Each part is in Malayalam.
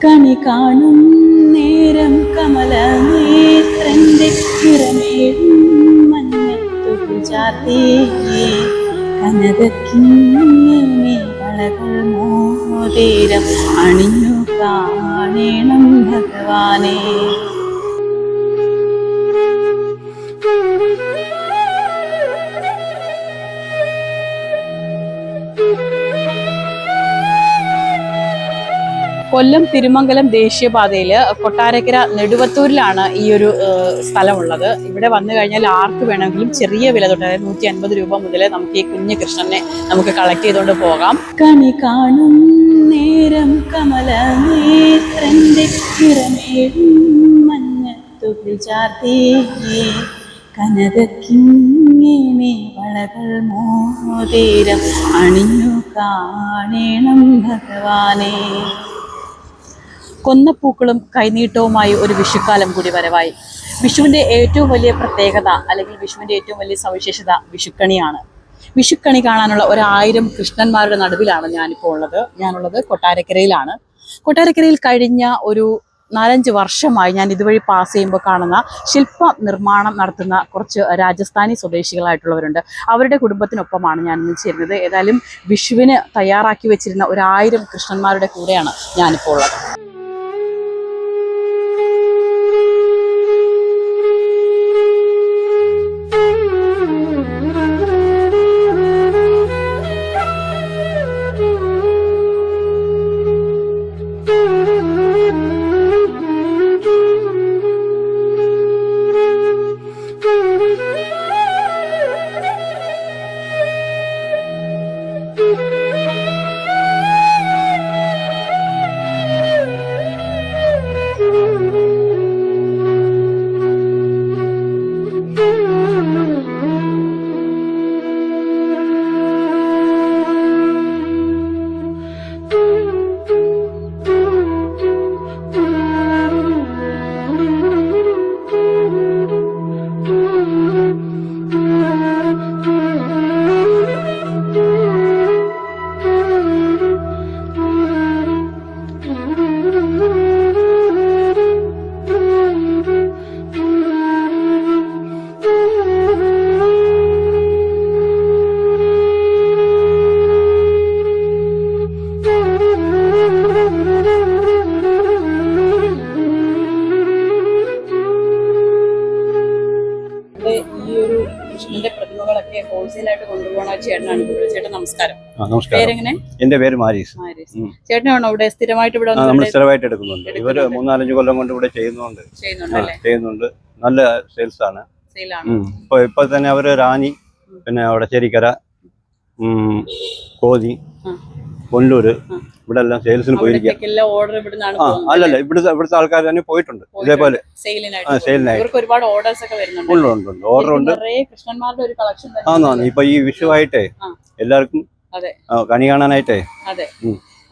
കണി കാണും നേരം കമലനേത്രന്റെ നിറമേഴും മഞ്ഞത്തു ചാത്തേ കനകക്കിങ്ങിനെ വളകൾ മോതിരം അണിഞ്ഞു കാണണം ഭഗവാനെ. കൊല്ലം തിരുമംഗലം ദേശീയപാതയില് കൊട്ടാരക്കര നെടുവത്തൂരിലാണ് ഈ ഒരു സ്ഥലമുള്ളത്. ഇവിടെ വന്നു കഴിഞ്ഞാൽ ആർക്ക് വേണമെങ്കിലും ചെറിയ വില തൊട്ട്, അതായത് 150 രൂപ മുതൽ നമുക്ക് ഈ കുഞ്ഞു കൃഷ്ണനെ നമുക്ക് കളക്ട് ചെയ്തുകൊണ്ട് പോകാം. കണി കാണും നേരം കമലനേത്രന്റെ നിറമേഴും മഞ്ഞത്തുകിൽ ചാത്തേ കനകക്കിങ്ങിനെ വളകൾ മോതിരം അണിഞ്ഞു കാണണം ഭഗവാനെ. കൊന്നപ്പൂക്കളും കൈനീട്ടവുമായി ഒരു വിഷുക്കാലം കൂടി വരവായി. വിഷുവിൻ്റെ ഏറ്റവും വലിയ പ്രത്യേകത അല്ലെങ്കിൽ വിഷുവിൻ്റെ ഏറ്റവും വലിയ സവിശേഷത വിഷുക്കണിയാണ്. വിഷുക്കണി കാണാനുള്ള 1000 കൃഷ്ണന്മാരുടെ നടുവിലാണ് ഞാനുള്ളത് കൊട്ടാരക്കരയിലാണ്. കൊട്ടാരക്കരയിൽ കഴിഞ്ഞ ഒരു 4-5 വർഷമായി ഞാൻ ഇതുവഴി പാസ് ചെയ്യുമ്പോൾ കാണുന്ന ശില്പ നിർമ്മാണം നടത്തുന്ന കുറച്ച് രാജസ്ഥാനി സ്വദേശികളായിട്ടുള്ളവരുണ്ട്. അവരുടെ കുടുംബത്തിനൊപ്പമാണ് ഞാൻ ഇന്ന് ചേരുന്നത്. ഏതായാലും വിഷുവിന് തയ്യാറാക്കി വെച്ചിരുന്ന 1000 കൃഷ്ണന്മാരുടെ കൂടെയാണ് ഞാനിപ്പോൾ ഉള്ളത്. ഹോൾസെയിലായിട്ട് കൊണ്ടുപോകുന്ന ചേട്ടനാണ്. ചേട്ടൻ നമസ്കാരം. പേരെങ്ങനെ? എന്റെ പേര് മാരീസ്. ചേട്ടനാണോ ഇവിടെ സ്ഥിരമായിട്ട് ഇവിടെ നമ്മൾ സ്ഥിരമായിട്ട് എടുക്കുന്നുണ്ട്. ഇവര് 3-4 കൊല്ലം കൊണ്ട് ഇവിടെ ചെയ്യുന്നുണ്ട്. നല്ല സെയിൽസ് ആണ്. ഇപ്പൊ തന്നെ അവര് റാന്നി, പിന്നെ അവിടെ ചേരിക്കര, കോതി, കൊല്ലൂര് ഇവിടെ എല്ലാം സെയിൽസിന് പോയിരിക്കുക. അല്ലല്ല, ഇവിടുത്തെ ആൾക്കാർ തന്നെ പോയിട്ടുണ്ട് ഇതേപോലെ സെയിലിനായിട്ട്. ഓർഡർ ഉണ്ട്. ഇപ്പൊ ഈ വിഷുവായിട്ടേ എല്ലാവർക്കും കണി കാണാനായിട്ടേ.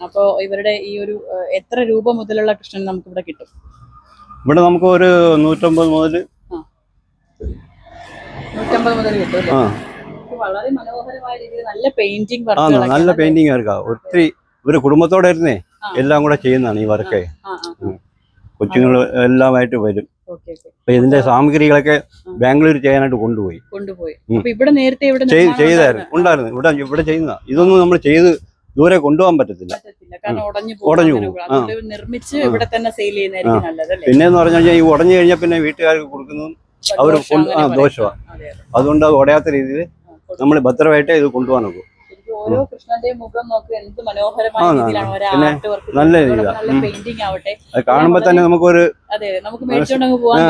അപ്പൊ ഇവരുടെ ഈ ഒരു എത്ര രൂപ മുതലുള്ള കൃഷ്ണൻ നമുക്ക് ഇവിടെ കിട്ടും? ഇവിടെ നമുക്ക് ഒരു 150 മുതൽ കിട്ടും. വളരെ മനോഹരമായ രീതിയിൽ നല്ല പെയിന്റിംഗ് വർക്കാ. ഒത്തിരി ഒരു കുടുംബത്തോടെ ഇരുന്നേ എല്ലാം കൂടെ ചെയ്യുന്നതാണ് ഈ വർക്ക്. കൊച്ചുങ്ങൾ എല്ലാമായിട്ട് വരും. അപ്പൊ ഇതിന്റെ സാമഗ്രികളൊക്കെ ബാംഗ്ലൂർ ചെയ്യാനായിട്ട് കൊണ്ടുപോയി. ഉണ്ടായിരുന്നു ഇവിടെ ചെയ്യുന്ന ഇതൊന്നും നമ്മൾ ചെയ്ത് ദൂരെ കൊണ്ടുപോകാൻ പറ്റത്തില്ല, ഉടഞ്ഞു പോകും. പിന്നെന്ന് പറഞ്ഞു കഴിഞ്ഞാൽ ഈ ഉടഞ്ഞു കഴിഞ്ഞാൽ പിന്നെ വീട്ടുകാർക്ക് കൊടുക്കുന്നതും അവർ ദോഷമാണ്. അതുകൊണ്ട് അത് ഉടയാത്ത രീതിയിൽ നമ്മൾ ഭദ്രമായിട്ട് ഇത് കൊണ്ടുപോകാൻ നോക്കും. ഓരോ കൃഷ്ണന്റെയും മുഖം നോക്കി എന്ത് മനോഹരമായ രീതിയിലാണ് നല്ല പെയിന്റിംഗ് ആവട്ടെ. കാണുമ്പോ തന്നെ നമുക്കൊരു നമുക്ക് മേടിച്ചോണ്ടങ്ങ് പോകാൻ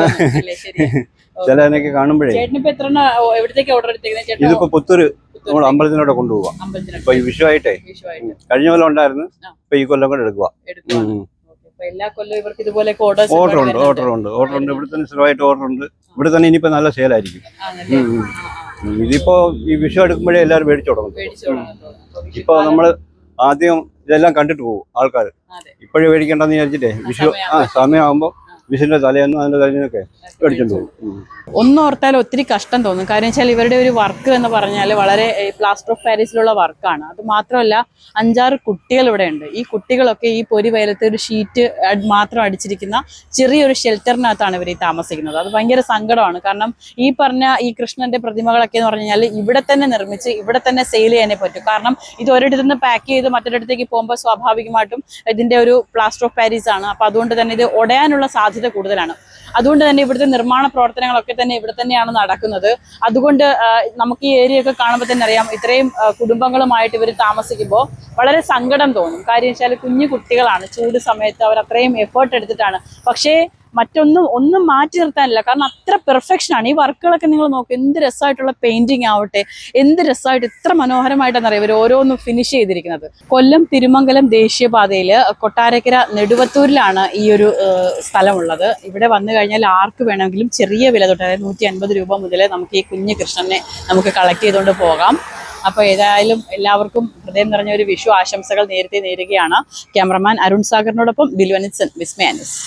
ചിലതിനൊക്കെ കാണുമ്പോഴേ. ചേട്ടനിപ്പോ എത്ര എവിടത്തേക്ക് ഓർഡർ എടുത്തേക്കുന്നത്? ഇതിപ്പോ പുത്തൂര് നമ്മൾ അമ്പലത്തിനോടെ കൊണ്ടുപോകാം. ഇപ്പൊ ഈ വിഷുവായിട്ടേ കഴിഞ്ഞ കൊല്ലം ഉണ്ടായിരുന്നു, ഇപ്പൊ ഈ കൊല്ലം കൂടെ എടുക്കുക. എല്ലാ കൊല്ലവും ഇവർക്ക് ഇതുപോലെയൊക്കെ ഓർഡർ ഉണ്ട്. ഇവിടെ തന്നെ സ്ഥിരമായിട്ട് ഓർഡർ ഉണ്ട്. ഇവിടെ തന്നെ ഇനിയിപ്പോ നല്ല സെയിലായിരിക്കും. ഇതിപ്പോ ഈ വിഷു എടുക്കുമ്പോഴേ എല്ലാവരും മേടിച്ചു തുടങ്ങും. ഇപ്പൊ നമ്മള് ആദ്യം ഇതെല്ലാം കണ്ടിട്ട് പോകും ആൾക്കാർ. ഇപ്പോഴും മേടിക്കണ്ടെന്ന് വിചാരിച്ചിട്ടേ സമയമാകുമ്പോ വിഷുവിന്റെ തലേന്നും അതിന്റെ തലേന്നൊക്കെ മേടിച്ചോണ്ട് പോകും. ഒന്നോർത്താൽ ഒത്തിരി കഷ്ടം തോന്നും. കാര്യം വെച്ചാൽ ഇവരുടെ ഒരു വർക്ക് എന്ന് പറഞ്ഞാൽ വളരെ പ്ലാസ്റ്റർ ഓഫ് പാരീസിലുള്ള വർക്കാണ്. അത് മാത്രമല്ല 5-6 കുട്ടികൾ ഇവിടെ ഉണ്ട്. ഈ കുട്ടികളൊക്കെ ഈ പൊരി വെയിലത്ത് ഒരു ഷീറ്റ് മാത്രം അടിച്ചിരിക്കുന്ന ചെറിയൊരു ഷെൽട്ടറിനകത്താണ് ഇവർ ഈ താമസിക്കുന്നത്. അത് ഭയങ്കര സങ്കടമാണ്. കാരണം ഈ പറഞ്ഞ ഈ കൃഷ്ണന്റെ പ്രതിമകളൊക്കെ എന്ന് പറഞ്ഞു കഴിഞ്ഞാൽ ഇവിടെ തന്നെ നിർമ്മിച്ച് ഇവിടെ തന്നെ സെയിൽ ചെയ്യാനേ പറ്റും. കാരണം ഇത് ഒരിടത്തു നിന്ന് പാക്ക് ചെയ്ത് മറ്റൊരിടത്തേക്ക് പോകുമ്പോൾ സ്വാഭാവികമായിട്ടും ഇതിന്റെ ഒരു പ്ലാസ്റ്റർ ഓഫ് പാരീസ് ആണ്. അപ്പൊ അതുകൊണ്ട് തന്നെ ഇത് ഉടയാനുള്ള സാധ്യത കൂടുതലാണ്. അതുകൊണ്ട് തന്നെ ഇവിടുത്തെ നിർമ്മാണ പ്രവർത്തനങ്ങളൊക്കെ തന്നെ ഇവിടെ തന്നെയാണ് നടക്കുന്നത്. അതുകൊണ്ട് നമുക്ക് ഈ ഏരിയ ഒക്കെ കാണുമ്പോൾ തന്നെ അറിയാം, ഇത്രയും കുടുംബങ്ങളുമായിട്ട് ഇവർ താമസിക്കുമ്പോൾ വളരെ സങ്കടം തോന്നും. കാര്യം വെച്ചാൽ കുഞ്ഞു കുട്ടികളാണ്, ചൂട് സമയത്ത് അവർ അത്രയും എഫേർട്ട് എടുത്തിട്ടാണ്. പക്ഷേ ഒന്നും മാറ്റി നിർത്താനില്ല. കാരണം അത്ര പെർഫെക്ഷനാണ് ഈ വർക്കുകളൊക്കെ. നിങ്ങൾ നോക്കും, എന്ത് രസമായിട്ടുള്ള പെയിന്റിങ് ആവട്ടെ, എന്ത് രസമായിട്ട് ഇത്ര മനോഹരമായിട്ടാണ് അറിയാം ഇവർ ഓരോന്നും ഫിനിഷ് ചെയ്തിരിക്കുന്നത്. കൊല്ലം തിരുമംഗലം ദേശീയപാതയിൽ കൊട്ടാരക്കര നെടുവത്തൂരിലാണ് ഈ ഒരു സ്ഥലമുള്ളത്. ഇവിടെ വന്നു കഴിഞ്ഞാൽ ആർക്ക് വേണമെങ്കിലും ചെറിയ വില തൊട്ട്, അതായത് 150 രൂപ മുതൽ നമുക്ക് ഈ കുഞ്ഞു കൃഷ്ണനെ നമുക്ക് കളക്ട് ചെയ്തുകൊണ്ട് പോകാം. അപ്പോൾ ഏതായാലും എല്ലാവർക്കും ഹൃദയം നിറഞ്ഞ ഒരു വിഷു ആശംസകൾ നേരത്തെ നേരുകയാണ്. ക്യാമറമാൻ അരുൺ സാഗറിനോടൊപ്പം ബിൽവനിത്സൻ, വിസ്മയ ന്യൂസ്.